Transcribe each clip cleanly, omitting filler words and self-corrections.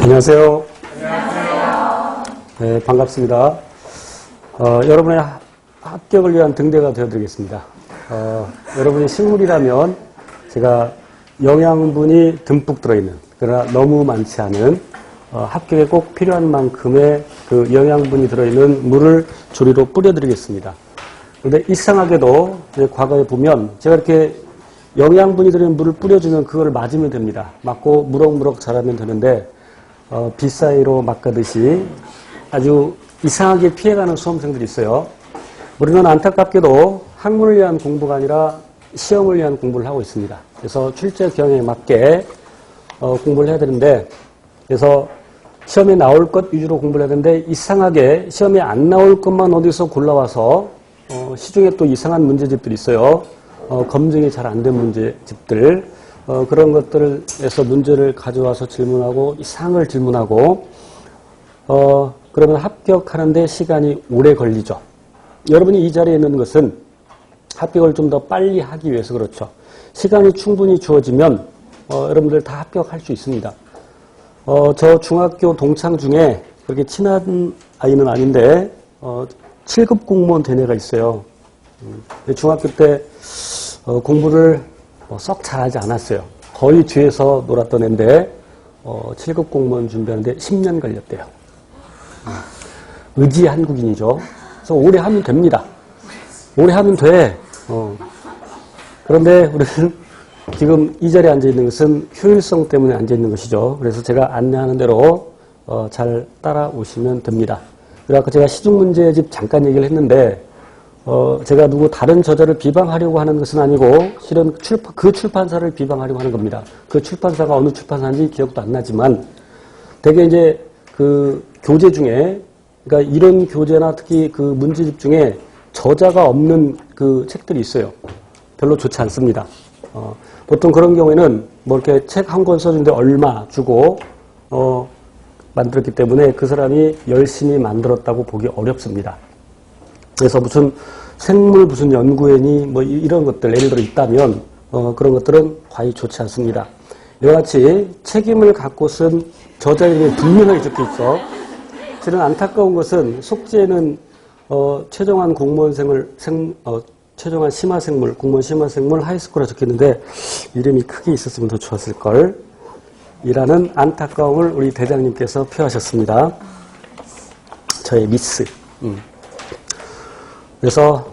안녕하세요. 안녕하세요. 네, 반갑습니다. 여러분의 합격을 위한 등대가 되어드리겠습니다. 여러분이 식물이라면 제가 영양분이 듬뿍 들어있는, 그러나 너무 많지 않은 합격에 꼭 필요한 만큼의 그 영양분이 들어있는 물을 조리로 뿌려드리겠습니다. 그런데 이상하게도 이제 과거에 보면 제가 이렇게 영양분이 들어있는 물을 뿌려주면 그걸 맞으면 됩니다. 맞고 무럭무럭 자라면 되는데 비 사이로 막가듯이 아주 이상하게 피해가는 수험생들이 있어요. 우리는 안타깝게도 학문을 위한 공부가 아니라 시험을 위한 공부를 하고 있습니다. 그래서 출제 경향에 맞게 공부를 해야 되는데, 그래서 시험에 나올 것 위주로 공부를 해야 되는데 이상하게 시험에 안 나올 것만 어디서 골라와서 시중에 또 이상한 문제집들이 있어요. 검증이 잘 안 된 문제집들, 그런 것들에서 문제를 가져와서 질문하고 이상을 질문하고 그러면 합격하는데 시간이 오래 걸리죠. 여러분이 이 자리에 있는 것은 합격을 좀 더 빨리 하기 위해서 그렇죠. 시간이 충분히 주어지면 여러분들 다 합격할 수 있습니다. 저 중학교 동창 중에 그렇게 친한 아이는 아닌데 7급 공무원 된 애가 있어요. 중학교 때 공부를 썩 잘하지 않았어요. 거의 뒤에서 놀았던 애인데 7급 공무원 준비하는데 10년 걸렸대요. 의지 한국인이죠. 그래서 오래 하면 됩니다. 오래 하면 돼. 그런데 우리는 지금 이 자리에 앉아있는 것은 효율성 때문에 앉아있는 것이죠. 그래서 제가 안내하는 대로 잘 따라오시면 됩니다. 그리고 아까 제가 시중문제집 잠깐 얘기를 했는데 제가 누구 다른 저자를 비방하려고 하는 것은 아니고 실은 그 출판사를 비방하려고 하는 겁니다. 그 출판사가 어느 출판사인지 기억도 안 나지만 되게 이제 그 교재 중에, 그러니까 이런 교재나 특히 그 문제집 중에 저자가 없는 그 책들이 있어요. 별로 좋지 않습니다. 보통 그런 경우에는 뭐 이렇게 책 한 권 써주는데 얼마 주고 만들었기 때문에 그 사람이 열심히 만들었다고 보기 어렵습니다. 그래서 무슨 생물 무슨 연구회니 뭐 이런 것들 예를 들어 있다면 그런 것들은 과히 좋지 않습니다. 이와 같이 책임을 갖고 쓴 저자 이름이 분명하게 적혀 있어. 실은 안타까운 것은 속지에는 최종한 공무원생을 최종한 심화생물, 공무원 심화생물 하이스쿨에 적혔는데 이름이 크게 있었으면 더 좋았을걸. 이라는 안타까움을 우리 대장님께서 표하셨습니다. 저의 미스. 그래서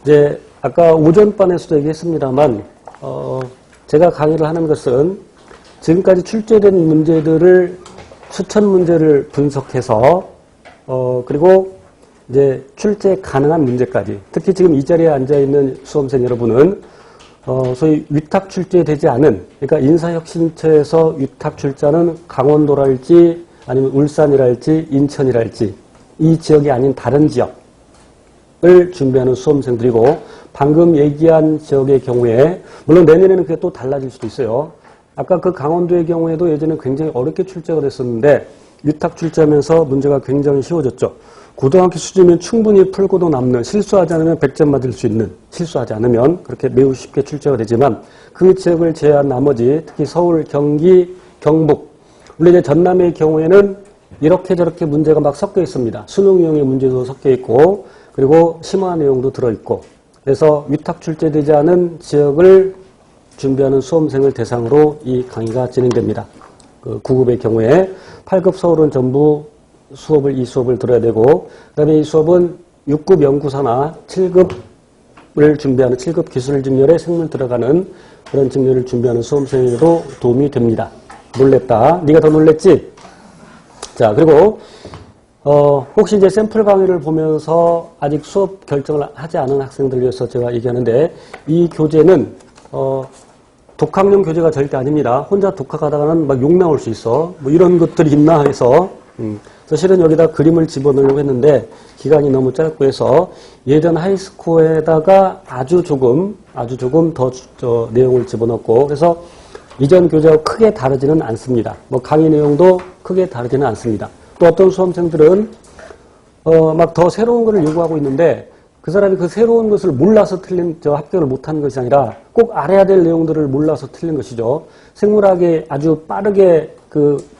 이제 아까 오전반에서도 얘기했습니다만 제가 강의를 하는 것은 지금까지 출제된 문제들을 추천 문제를 분석해서 그리고 이제 출제 가능한 문제까지, 특히 지금 이 자리에 앉아 있는 수험생 여러분은 소위 위탁 출제되지 않은, 그러니까 인사혁신처에서 위탁 출제하는 강원도랄지 아니면 울산이랄지 인천이랄지 이 지역이 아닌 다른 지역을 준비하는 수험생들이고, 방금 얘기한 지역의 경우에 물론 내년에는 그게 또 달라질 수도 있어요. 아까 그 강원도의 경우에도 예전에 굉장히 어렵게 출제가 됐었는데 위탁 출제하면서 문제가 굉장히 쉬워졌죠. 고등학교 수준이면 충분히 풀고도 남는, 실수하지 않으면 100점 맞을 수 있는, 실수하지 않으면 그렇게 매우 쉽게 출제가 되지만 그 지역을 제외한 나머지 특히 서울, 경기, 경북, 물론 이제 전남의 경우에는 이렇게 저렇게 문제가 막 섞여 있습니다. 수능용의 문제도 섞여 있고 그리고 심화 내용도 들어있고, 그래서 위탁 출제되지 않은 지역을 준비하는 수험생을 대상으로 이 강의가 진행됩니다. 그 9급의 경우에 8급 서울은 전부 이 수업을 들어야 되고, 그 다음에 이 수업은 6급 연구사나 7급을 준비하는 7급 기술직렬에 생물 들어가는 그런 직렬을 준비하는 수험생에게도 도움이 됩니다. 놀랬다. 네가 더 놀랬지? 자, 그리고 혹시 이제 샘플 강의를 보면서 아직 수업 결정을 하지 않은 학생들을 위해서 제가 얘기하는데, 이 교재는 독학용 교재가 절대 아닙니다. 혼자 독학하다가는 막 욕 나올 수 있어. 뭐 이런 것들이 있나 해서 실은 여기다 그림을 집어넣으려고 했는데 기간이 너무 짧고 해서 예전 하이스코어에다가 아주 조금 더 내용을 집어넣고, 그래서 이전 교재와 크게 다르지는 않습니다. 뭐 강의 내용도 크게 다르지는 않습니다. 또 어떤 수험생들은 막 더 새로운 것을 요구하고 있는데 그 사람이 그 새로운 것을 몰라서 합격을 못한 것이 아니라 꼭 알아야 될 내용들을 몰라서 틀린 것이죠. 생물학이 아주 빠르게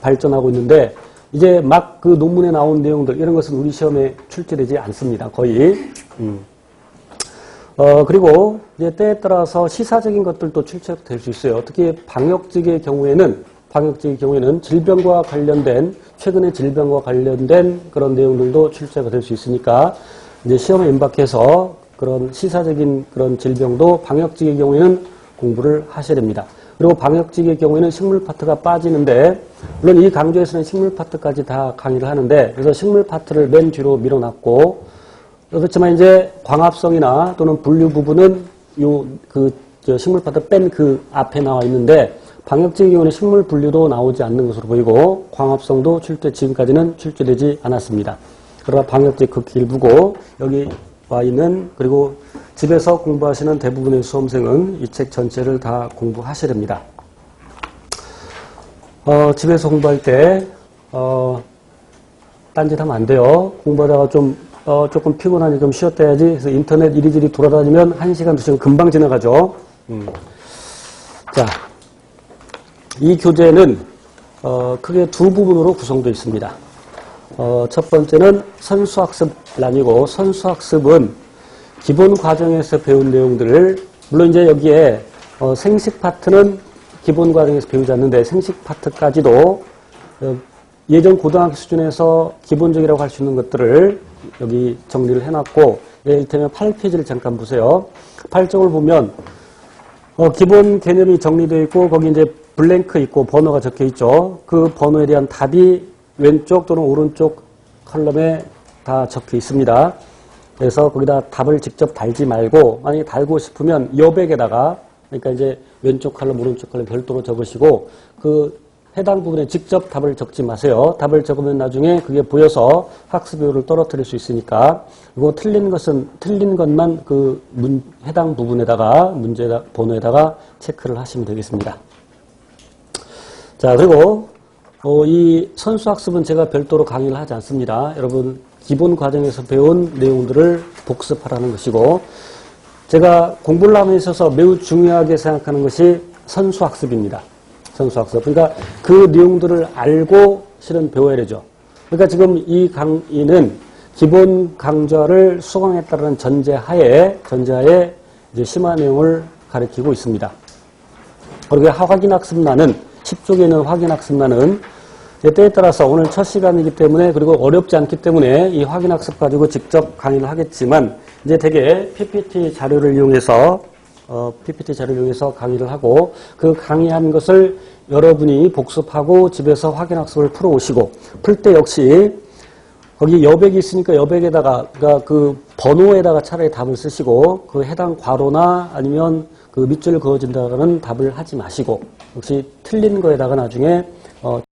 발전하고 있는데 이제 막 그 논문에 나온 내용들 이런 것은 우리 시험에 출제되지 않습니다. 거의. 그리고 이제 때에 따라서 시사적인 것들도 출제될 수 있어요. 특히 방역직의 경우에는 질병과 관련된 최근의 질병과 관련된 그런 내용들도 출제가 될 수 있으니까 이제 시험에 임박해서 그런 시사적인 그런 질병도 방역직의 경우에는 공부를 하셔야 됩니다. 그리고 방역직의 경우에는 식물 파트가 빠지는데 물론 이 강좌에서는 식물 파트까지 다 강의를 하는데 그래서 식물 파트를 맨 뒤로 밀어놨고 그렇지만 이제 광합성이나 또는 분류 부분은 식물 파트 뺀 그 앞에 나와 있는데 방역직의 경우는 식물 분류도 나오지 않는 것으로 보이고 광합성도 지금까지는 출제되지 않았습니다. 그러나 방역직 극히 일부고 여기 와 있는 그리고 집에서 공부하시는 대부분의 수험생은 이 책 전체를 다 공부하셔야 됩니다. 집에서 공부할 때 딴짓하면 안 돼요. 공부하다가 조금 피곤하니 좀 쉬었다 해야지. 그래서 인터넷 이리저리 돌아다니면 1시간, 2시간 금방 지나가죠. 자, 이 교재는 크게 두 부분으로 구성되어 있습니다. 첫 번째는 선수학습란이고 선수학습은 기본 과정에서 배운 내용들을 물론 이제 여기에 생식 파트는 기본 과정에서 배우지 않는데 생식 파트까지도 예전 고등학교 수준에서 기본적이라고 할 수 있는 것들을 여기 정리를 해놨고 이를테면 8페이지를 잠깐 보세요. 8쪽을 보면 기본 개념이 정리되어 있고 거기 이제 블랭크 있고 번호가 적혀 있죠. 그 번호에 대한 답이 왼쪽 또는 오른쪽 컬럼에 다 적혀 있습니다. 그래서 거기다 답을 직접 달지 말고 만약에 달고 싶으면 여백에다가 그러니까 이제 왼쪽 컬럼 오른쪽 컬럼 별도로 적으시고 그 해당 부분에 직접 답을 적지 마세요. 답을 적으면 나중에 그게 보여서 학습 효율을 떨어뜨릴 수 있으니까 그리고 틀린 것만 해당 부분에다가 문제 번호에다가 체크를 하시면 되겠습니다. 자, 그리고 이 선수학습은 제가 별도로 강의를 하지 않습니다. 여러분 기본 과정에서 배운 내용들을 복습하라는 것이고 제가 공부를 함에 있어서 매우 중요하게 생각하는 것이 선수학습입니다. 선수학습. 그러니까 그 내용들을 알고 실은 배워야 되죠. 그러니까 지금 이 강의는 기본 강좌를 수강했다는 전제하에 이제 심화 내용을 가르치고 있습니다. 그리고 확인학습란은 10쪽에 있는 확인학습란은 때에 따라서 오늘 첫 시간이기 때문에 그리고 어렵지 않기 때문에 이 확인학습 가지고 직접 강의를 하겠지만 이제 대개 PPT 자료를 이용해서 강의를 하고 그 강의한 것을 여러분이 복습하고 집에서 확인학습을 풀어오시고 풀 때 역시 거기 여백이 있으니까 여백에다가 그러니까 그 번호에다가 차라리 답을 쓰시고 그 해당 괄호나 아니면 그 밑줄 그어진다는 답을 하지 마시고 역시 틀린 거에다가 나중에